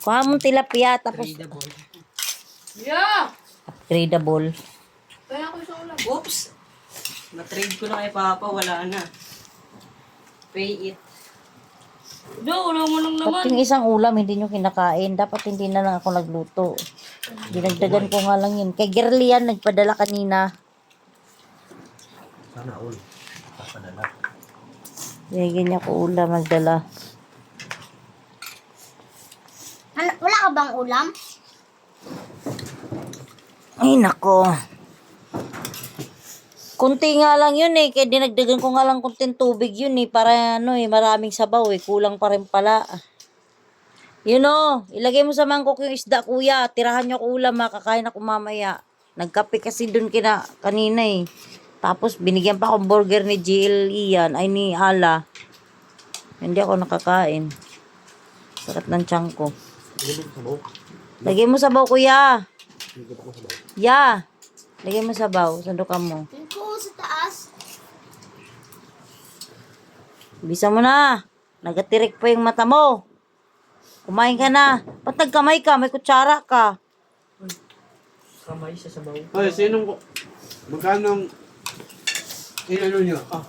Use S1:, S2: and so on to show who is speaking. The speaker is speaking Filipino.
S1: Kuha mong tilapia, tapos
S2: Tradable.
S3: Yeah!
S1: upgradeable.
S3: Kaya ako sa ulam.
S2: Oops! Na-trade ko na kay Papa, wala na. Pay it.
S3: Do, wala mo lang naman.
S1: Ba't yung isang ulam hindi nyo kinakain? Dapat hindi na lang ako nagluto. Dinagdagan ko nga lang yun. Kay Girly yan, nagpadala kanina.
S4: Sana all. Papadala.
S1: Bigyan niya ko ulam, magdala.
S5: Ano, wala ka bang ulam?
S1: Ay, nako. Kunti nga lang yun eh. Kaya dinagdagan ko nga lang kunting tubig yun eh. Para ano eh, maraming sabaw eh. Kulang pa rin pala. Yun o. Ilagay mo sa mangkok yung isda, kuya. Tirahan nyo ko ulam ha. Kakain ako mamaya. Nagkape kasi dun kanina eh. Tapos binigyan pa akong burger ni Jill Ian. Ay ni Ala. Hindi ako nakakain. Sakit ng tiyan ko. Lagay mo sabaw, kuya. Ya. Lagay mo sabaw. Sandukan mo.
S5: Yung ko sa taas.
S1: Bisa mo na. Nagatirik pa yung mata mo. Kumain ka na. Ba't nagkamay ka? May kutsara ka.
S2: Kamay sa sabaw.
S4: Ay, sinong... Magkano ang... Inano nyo? Ah,